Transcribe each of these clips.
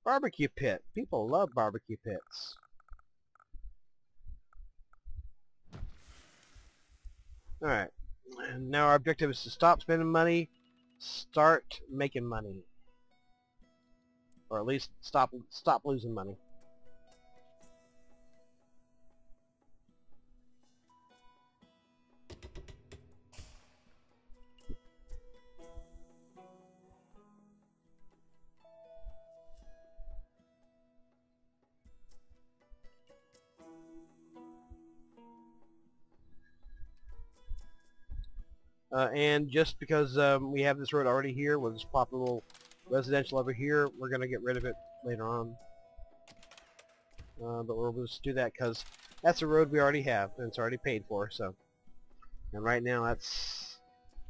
Barbecue pit. People love barbecue pits. Alright. Now our objective is to stop spending money, start making money. Or at least stop losing money. And just because we have this road already here, we'll just pop a little residential over here. We're going to get rid of it later on. But we'll just do that because that's a road we already have, and it's already paid for. So, and right now that's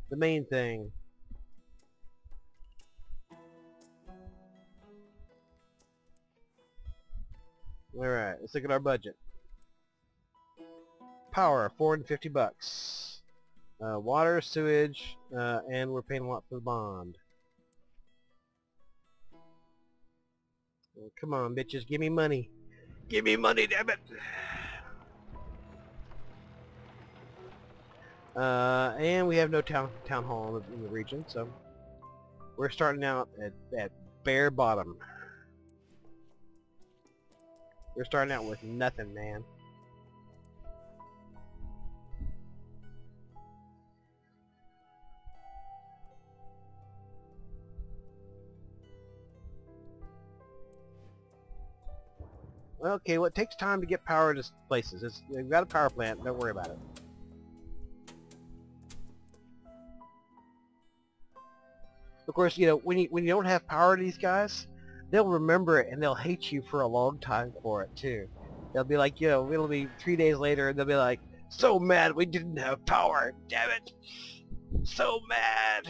the main thing. Alright, let's look at our budget. Power, $450. Water, sewage, and we're paying a lot for the bond. Oh, come on, bitches, give me money. Give me money, damn it! And we have no town hall in the region, so we're starting out at bare bottom. We're starting out with nothing, man. Okay, well, it takes time to get power to places. We've got a power plant, don't worry about it. Of course, you know, when you don't have power to these guys, they'll remember it and they'll hate you for a long time for it too. They'll be like, you know, it'll be 3 days later and they'll be like, so mad we didn't have power, damn it! So mad!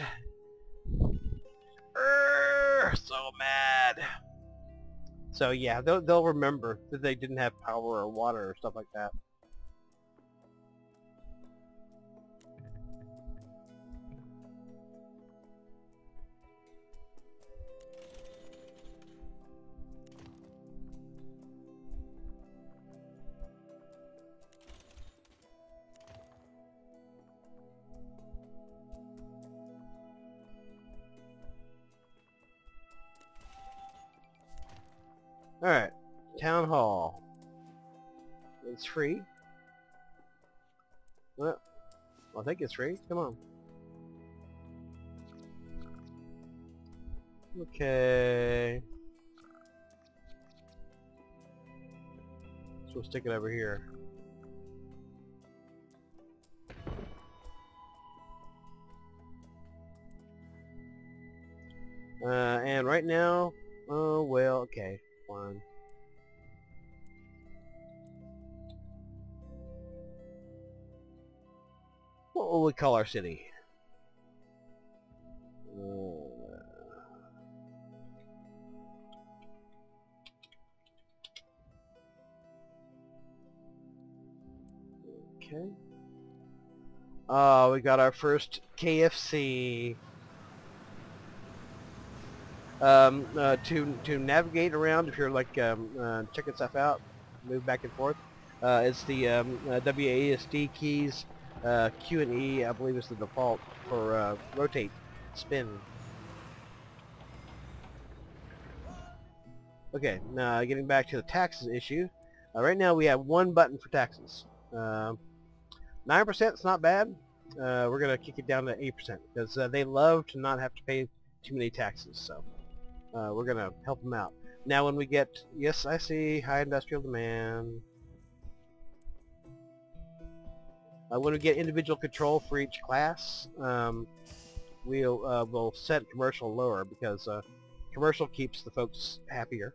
So mad! So yeah, they'll remember that they didn't have power or water or stuff like that. Alright, Town Hall. It's free. Well, I think it's free. Come on. Okay. So we'll stick it over here. And right now, oh well, okay, fine. What will we call our city? Okay. Oh, we got our first KFC. To navigate around, if you're like checking stuff out, move back and forth, it's the WASD keys. Q and E, I believe, is the default for rotate, spin. Okay, now getting back to the taxes issue. Right now we have one button for taxes. 9% is not bad. We're gonna kick it down to 8% because they love to not have to pay too many taxes. So we're gonna help them out. Now when we get, yes, I see high industrial demand. When we get individual control for each class, we'll set commercial lower because commercial keeps the folks happier.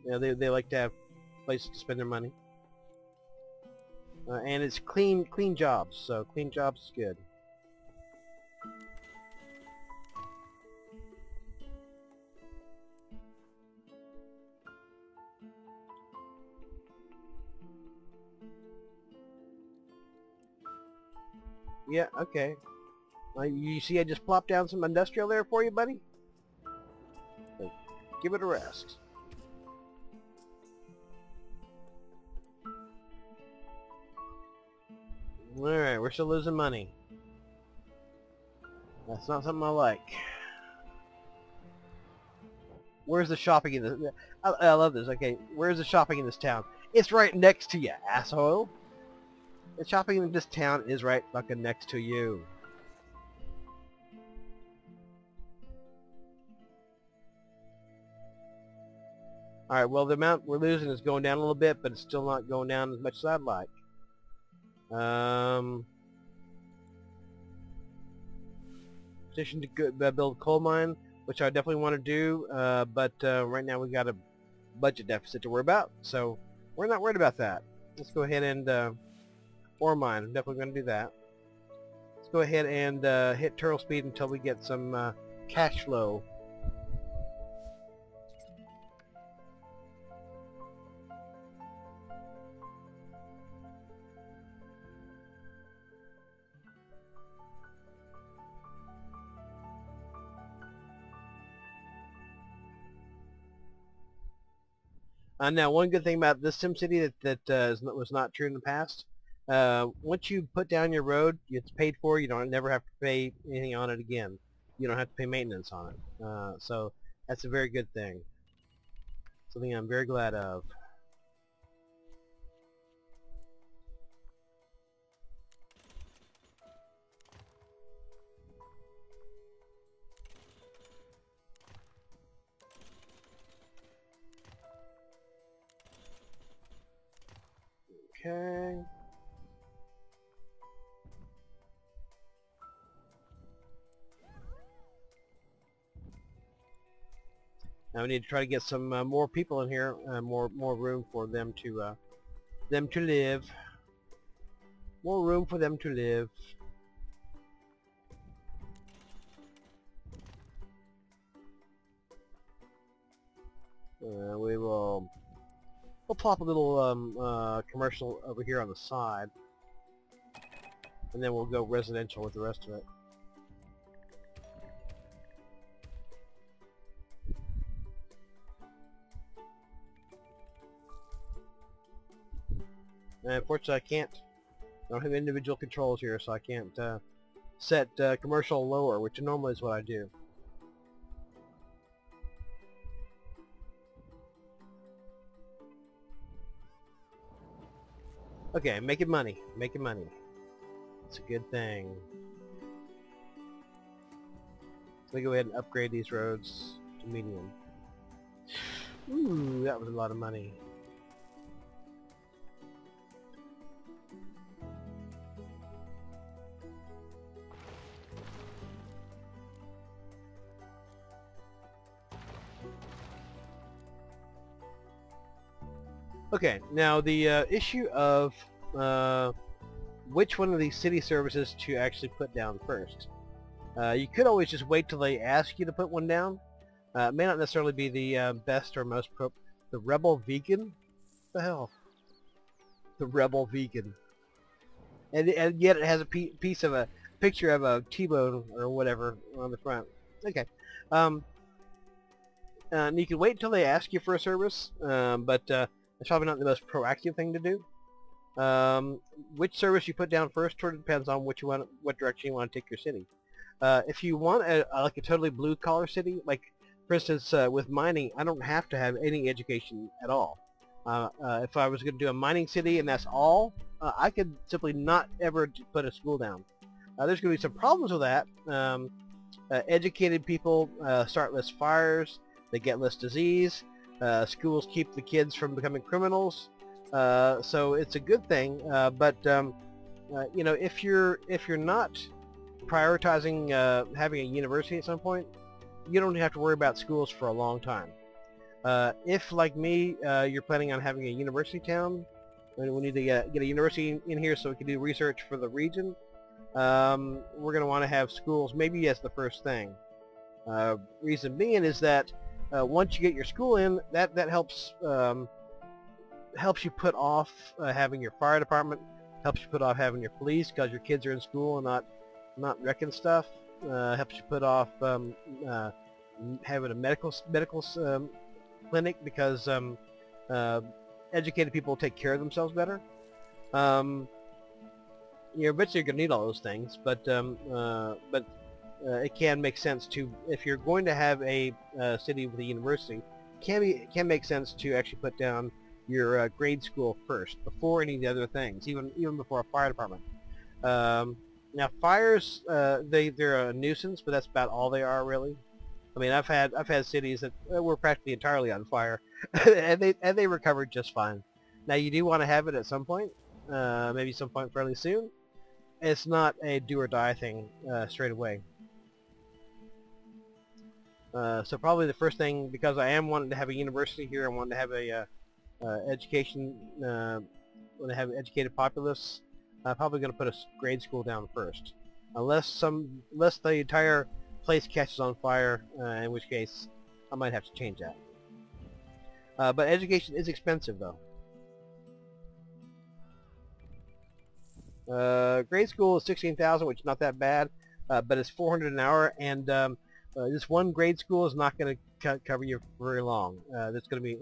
Yeah, they like to have places to spend their money, and it's clean jobs. So clean jobs is good. Yeah, okay. You see I just plopped down some industrial there for you, buddy? So give it a rest. Alright, we're still losing money. That's not something I like. Where's the shopping in this? I love this. Okay, where's the shopping in this town? It's right next to you, asshole. The shopping in this town is right fucking next to you. Alright, well the amount we're losing is going down a little bit, but it's still not going down as much as I'd like. Petition to build a coal mine, which I definitely want to do, but right now we got a budget deficit to worry about, so we're not worried about that. Let's go ahead and ore mine. I'm definitely going to do that. Let's go ahead and hit turtle speed until we get some cash flow. Now, one good thing about this SimCity that was not true in the past, once you put down your road, it's paid for. You don't never have to pay anything on it again. You don't have to pay maintenance on it. So that's a very good thing. Something I'm very glad of. Okay. Now we need to try to get some more people in here, more room for them to live. More room for them to live. We'll plop a little commercial over here on the side, and then we'll go residential with the rest of it. And unfortunately, I don't have individual controls here, so I can't set commercial lower, which normally is what I do. Okay, making money. Making money. It's a good thing. Let me go ahead and upgrade these roads to medium. Ooh, that was a lot of money. Okay, now the issue of which one of these city services to actually put down first. You could always just wait till they ask you to put one down. It may not necessarily be the best or most the Rebel Vegan? What the hell? The Rebel Vegan. And yet it has a piece of a picture of a T-bone or whatever on the front. Okay. And you can wait until they ask you for a service, but it's probably not the most proactive thing to do. Which service you put down first sort of depends on what direction you want to take your city. If you want like a totally blue-collar city, like for instance with mining, I don't have to have any education at all. If I was going to do a mining city and that's all, I could simply not ever put a school down. There's going to be some problems with that. Educated people start less fires, they get less disease. Schools keep the kids from becoming criminals, so it's a good thing. But you know, if you're not prioritizing having a university at some point, you don't have to worry about schools for a long time. If, like me, you're planning on having a university town, and we need to get a university in here so we can do research for the region, we're going to want to have schools maybe as the first thing. Reason being is that once you get your school in, that helps you put off having your fire department, helps you put off having your police because your kids are in school and not not wrecking stuff. Helps you put off having a medical clinic because educated people take care of themselves better. You're eventually going to need all those things, but it can make sense to, if you're going to have a city with a university, it can make sense to actually put down your grade school first before any of the other things, even before a fire department. Now fires, they're a nuisance, but that's about all they are really. I mean, I've had cities that were practically entirely on fire, and they recovered just fine. Now you do want to have it at some point, maybe some point fairly soon. It's not a do or die thing straight away. So probably the first thing, because I am wanting to have a university here, I want to have a education, want to have an educated populace. I'm probably going to put a grade school down first, unless the entire place catches on fire, in which case I might have to change that. But education is expensive though. Grade school is 16,000, which is not that bad, but it's 400 an hour, and this one grade school is not going to cover you for very long. There's going to be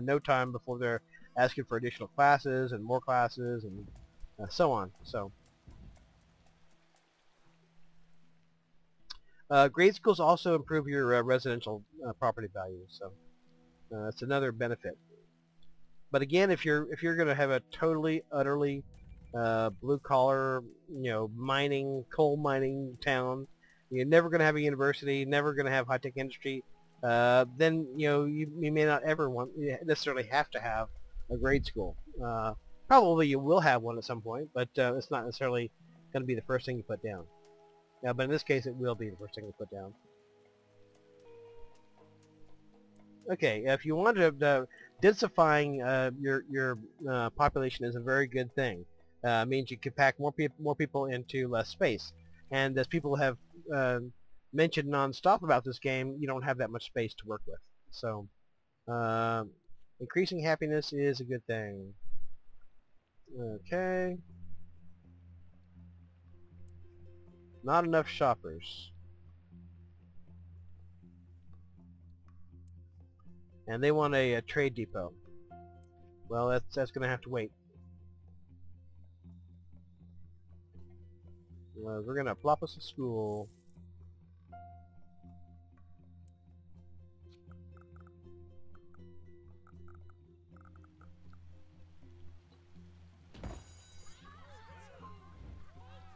no time before they're asking for additional classes and more classes and so on. So grade schools also improve your residential property values, so that's another benefit. But again, if you're going to have a totally, utterly blue collar, mining, coal mining town, you're never going to have a university, never going to have high tech industry, then you may not ever necessarily have to have a grade school. Probably you will have one at some point, but it's not necessarily going to be the first thing you put down. But in this case, it will be the first thing you put down. Okay, if you want to, densifying your population is a very good thing. Means you can pack more people into less space, and as people have mentioned non-stop about this game, you don't have that much space to work with. So increasing happiness is a good thing. Okay. Not enough shoppers. And they want a trade depot. Well, that's going to have to wait. We're going to plop us a school.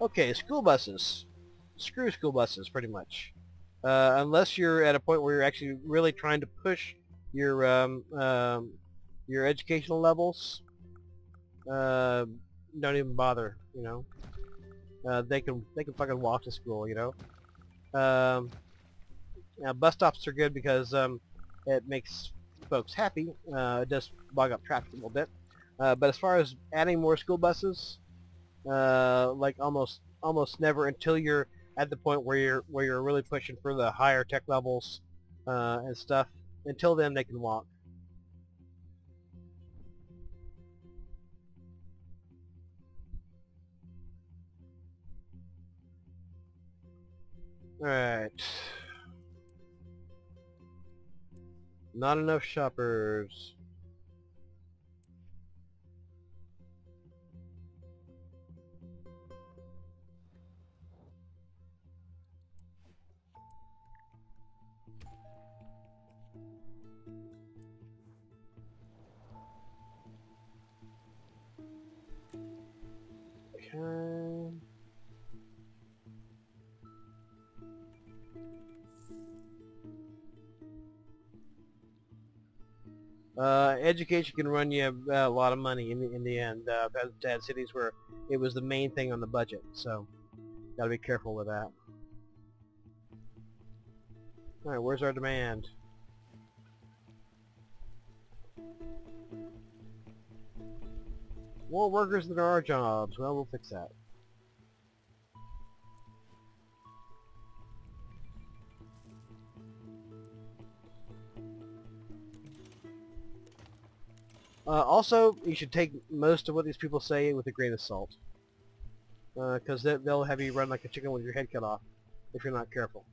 Okay, school buses. Screw school buses, pretty much. Unless you're at a point where you're actually really trying to push your educational levels, don't even bother. They can fucking walk to school. Now bus stops are good because it makes folks happy. It does bog up traffic a little bit. But as far as adding more school buses, like almost never until you're at the point where you're really pushing for the higher tech levels and stuff. Until then, they can walk. Alright. Not enough shoppers. Okay. Education can run you a lot of money in the end. I've had cities where it was the main thing on the budget, so gotta be careful with that. All right, where's our demand? More workers than there are jobs. Well, we'll fix that. Also, you should take most of what these people say with a grain of salt. because they'll have you run like a chicken with your head cut off if you're not careful.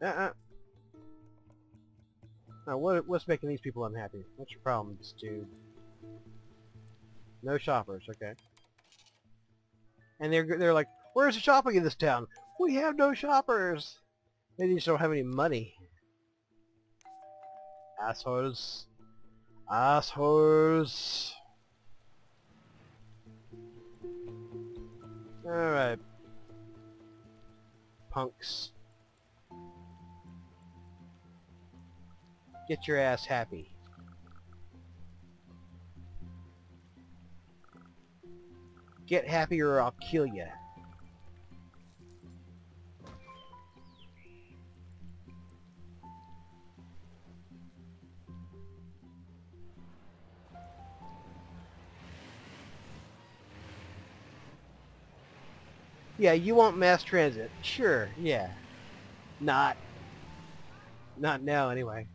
Now, what's making these people unhappy? What's your problem, dude? No shoppers, okay. And they're like, where's the shopping in this town? We have no shoppers. They just don't have any money. Assholes. Assholes. Alright. Punks. Get your ass happy. Get happy or I'll kill you. Yeah, you want mass transit. Sure, yeah. Not now, anyway.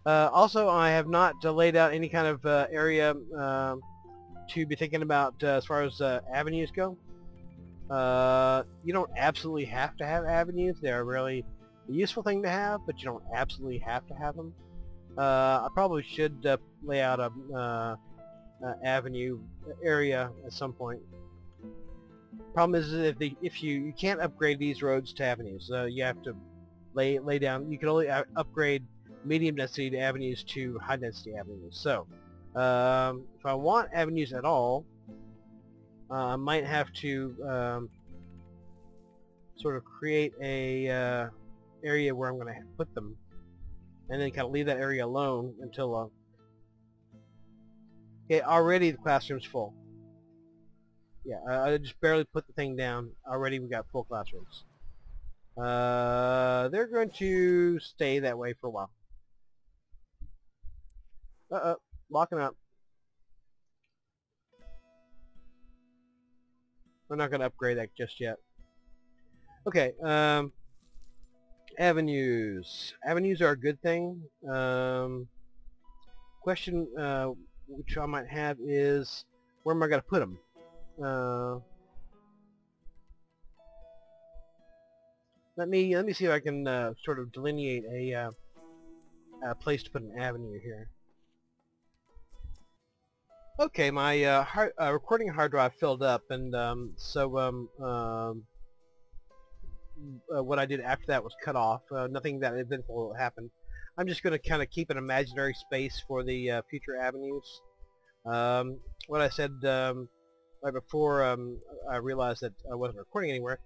Also, I have not laid out any kind of area to be thinking about as far as avenues go. You don't absolutely have to have avenues. They're really a useful thing to have, but you don't absolutely have to have them. I probably should lay out a avenue area at some point. Problem is if you can't upgrade these roads to avenues, you have to lay down. You can only upgrade medium density to avenues to high density avenues. So if I want avenues at all, I might have to sort of create a area where I'm going to put them, and then kind of leave that area alone until okay, already the classroom's full. Yeah, I just barely put the thing down. Already we got full classrooms. They're going to stay that way for a while. Uh-oh, locking up. We're not going to upgrade that just yet. Okay, avenues. Avenues are a good thing. Question which I might have is, where am I going to put them? Let me see if I can sort of delineate a place to put an avenue here. Okay, my recording hard drive filled up, and what I did after that was cut off. Nothing that eventful happened. I'm just going to kind of keep an imaginary space for the future avenues. What I said right before I realized that I wasn't recording anywhere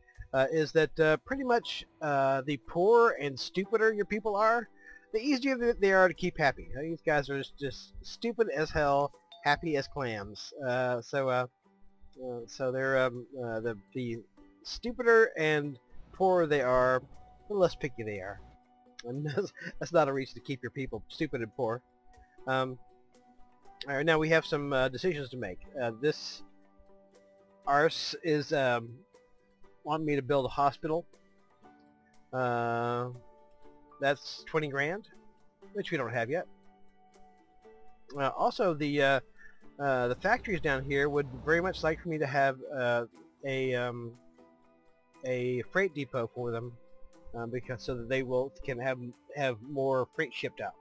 is that pretty much the poorer and stupider your people are, the easier they are to keep happy. These guys are just stupid as hell, happy as clams. So they're the stupider and poorer they are, the less picky they are. And that's not a reason to keep your people stupid and poor. Alright, now we have some decisions to make. This Ars is wanting me to build a hospital. That's 20 grand, which we don't have yet. Also, the factories down here would very much like for me to have a freight depot for them, because so that they can have more freight shipped out.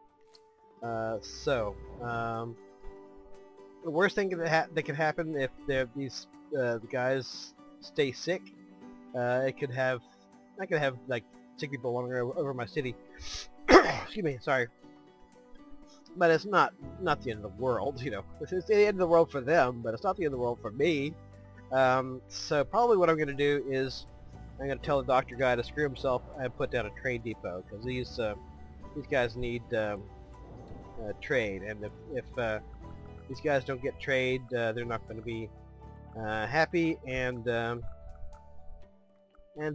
The worst thing that could happen if these the guys stay sick, I could have like sick people wandering over my city. Excuse me, sorry. But it's not the end of the world, you know. It's the end of the world for them, but it's not the end of the world for me. So probably what I'm going to do is I'm going to tell the doctor guy to screw himself and put down a trade depot, because these guys need trade, and if these guys don't get trade, they're not going to be happy, and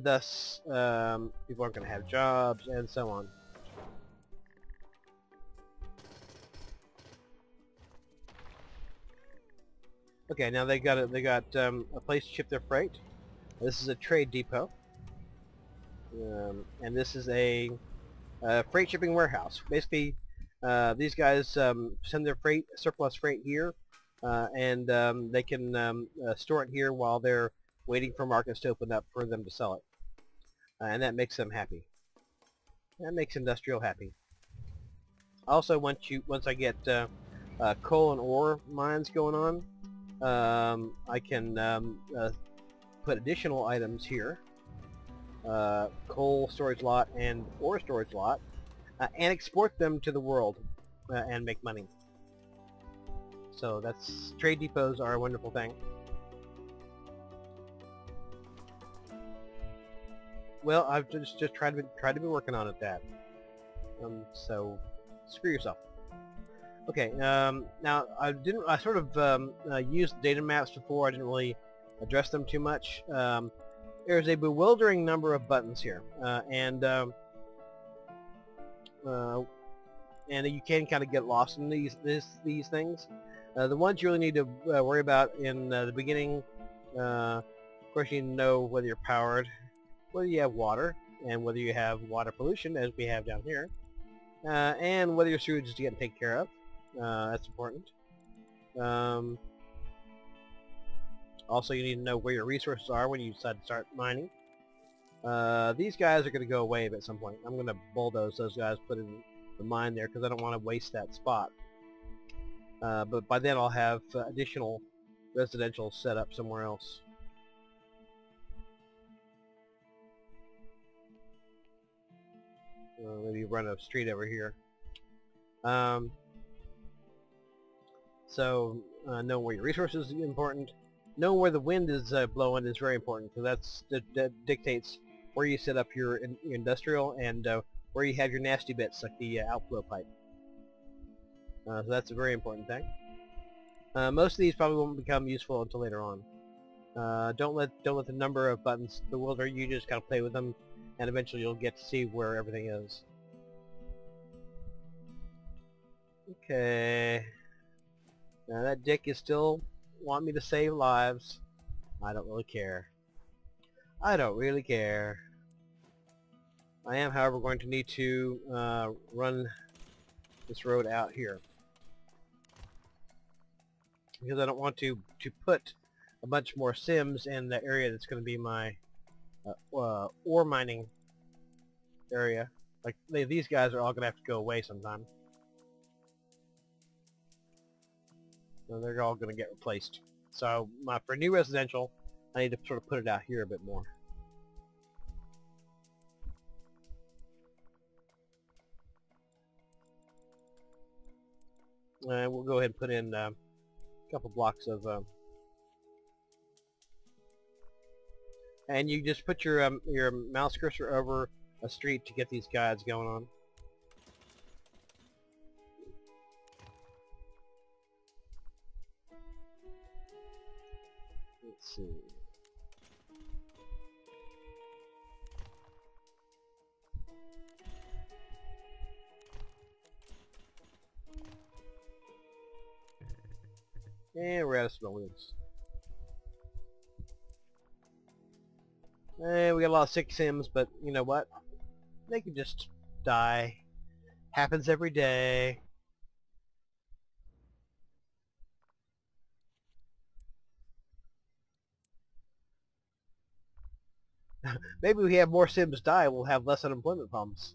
thus people aren't going to have jobs, and so on. Okay, now they got a place to ship their freight. This is a trade depot, and this is a freight shipping warehouse. Basically, These guys send their freight, surplus freight here, and they can store it here while they're waiting for markets to open up for them to sell it. And that makes them happy. That makes industrial happy. Also, once I get coal and ore mines going on, I can put additional items here, coal storage lot and ore storage lot, and export them to the world and make money. So that's, trade depots are a wonderful thing. Well, I've just tried to be working on it. That. So screw yourself. Okay. Now I sort of used data maps before. I didn't really address them too much. There's a bewildering number of buttons here, and you can kind of get lost in these things. The ones you really need to worry about in the beginning, of course, you need to know whether you're powered, whether you have water, and whether you have water pollution, as we have down here, and whether your sewage is getting taken care of. That's important. Also, you need to know where your resources are when you decide to start mining. These guys are going to go away at some point. I'm going to bulldoze those guys, put in the mine there, because I don't want to waste that spot. But by then I'll have additional residential set up somewhere else. Maybe run a street over here. So knowing where your resources is important. Knowing where the wind is blowing is very important, because that dictates where you set up your industrial and where you have your nasty bits, like the outflow pipe. So that's a very important thing. Most of these probably won't become useful until later on. Don't let the number of buttons bewilder you. Just gotta play with them, and eventually you'll get to see where everything is. Okay. Now that dick is still wanting me to save lives. I don't really care. I don't really care. I am, however, going to need to run this road out here, because I don't want to put a bunch more Sims in the area that's going to be my ore mining area. Like, these guys are all going to have to go away sometime. So they're all going to get replaced. So for new residential, I need to sort of put it out here a bit more. And we'll go ahead and put in a couple blocks of and you just put your mouse cursor over a street to get these guides going on. Let's see. And we're out of civilians. And we got a lot of sick Sims, but you know what? They can just die. Happens every day. Maybe we have more Sims die, we'll have less unemployment problems.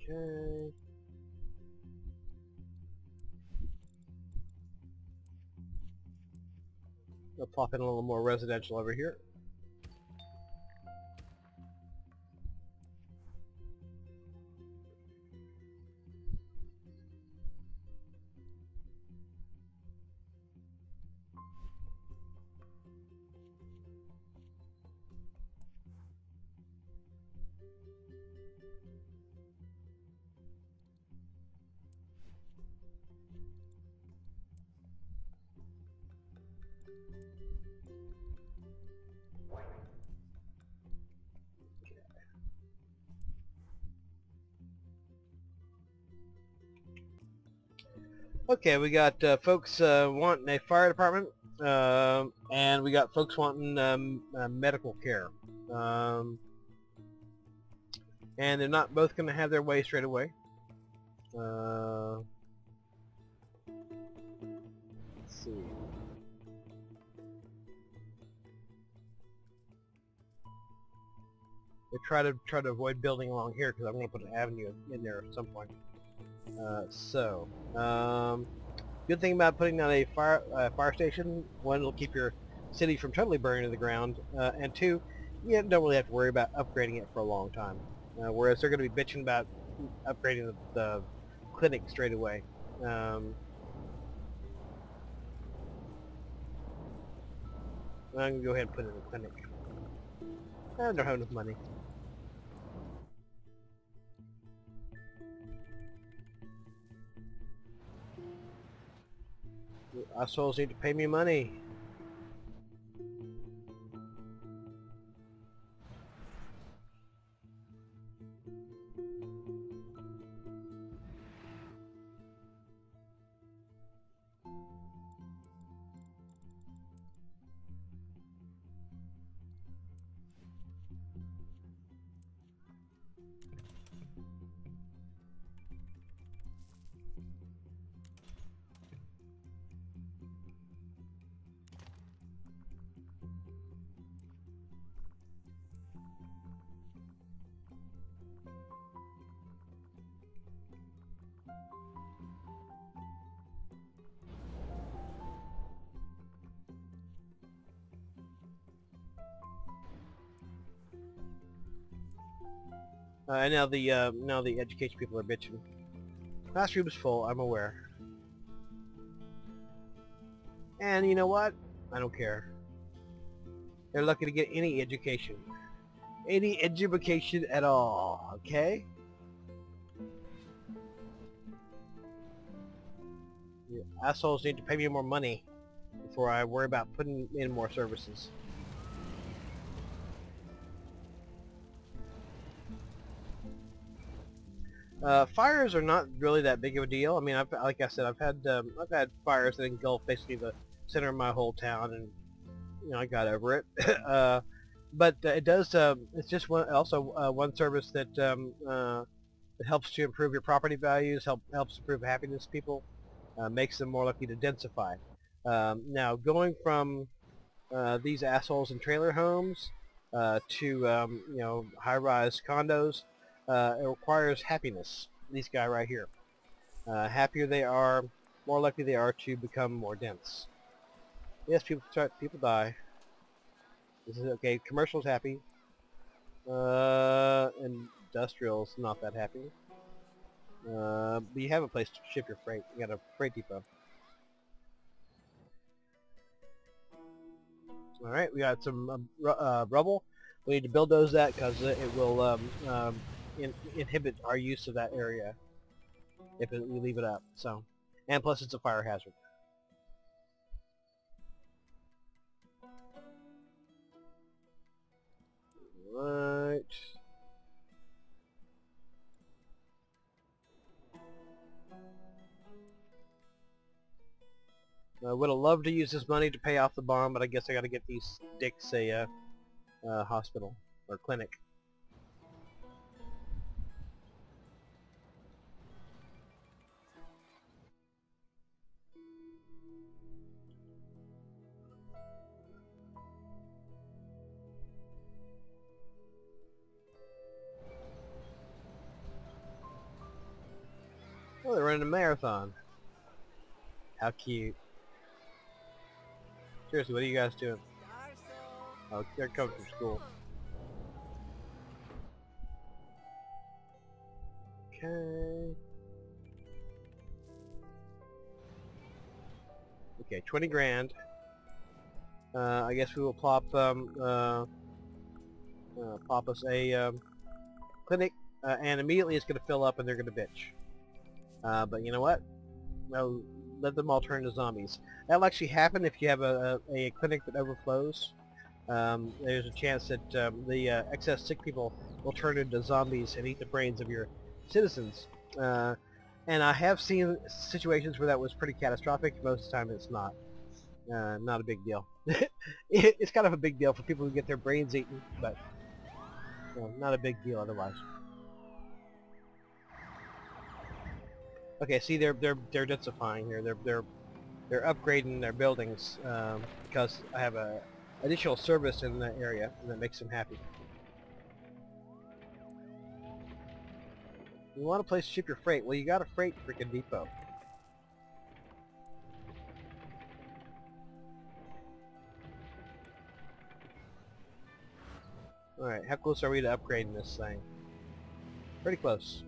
Okay. We'll plop in a little more residential over here. Okay, we got folks wanting a fire department, and we got folks wanting medical care. And they're not both going to have their way straight away. Let's see. They try to avoid building along here because I'm going to put an avenue in there at some point. Good thing about putting down a fire station: one, it'll keep your city from totally burning to the ground, and two, you don't really have to worry about upgrading it for a long time. Whereas they're going to be bitching about upgrading the clinic straight away. I'm going to go ahead and put in a clinic. I don't have enough money. You assholes need to pay me money. And now the education people are bitching. Classroom's full, I'm aware. And you know what? I don't care. They're lucky to get any education. Any education at all, okay? You assholes need to pay me more money before I worry about putting in more services. Fires are not really that big of a deal. I mean, like I said, I've had fires that engulf basically the center of my whole town, and you know, I got over it. But it does. It's just one service that it helps to improve your property values, helps improve happiness of people, makes them more likely to densify. Now, going from these assholes in trailer homes to you know, high-rise condos. It requires happiness. This guy right here. Happier they are, more likely they are to become more dense. Yes, people die. This is okay. Commercial's happy. Industrial's not that happy. But you have a place to ship your freight. You got a freight depot. All right, we got some rubble. We need to bulldoze that because it will inhibit our use of that area if we leave it up. So, and plus it's a fire hazard. Right. I would have loved to use this money to pay off the bond, but I guess I got to get these dicks a hospital or clinic. Oh, they're running a marathon. How cute. Seriously, what are you guys doing? Oh, they're coming from school. Okay. Okay, 20 grand. I guess we will plop us a clinic, and immediately it's going to fill up and they're going to bitch. But you know what? No, let them all turn into zombies. That'll actually happen if you have a clinic that overflows. There's a chance that the excess sick people will turn into zombies and eat the brains of your citizens. And I have seen situations where that was pretty catastrophic. Most of the time it's not. Not a big deal. It's kind of a big deal for people who get their brains eaten, but No, not a big deal otherwise. Okay, see, they're densifying here. They're upgrading their buildings because I have a additional service in that area, and that makes them happy. You want a place to ship your freight? Well, you got a freight freaking depot. Alright, how close are we to upgrading this thing? Pretty close.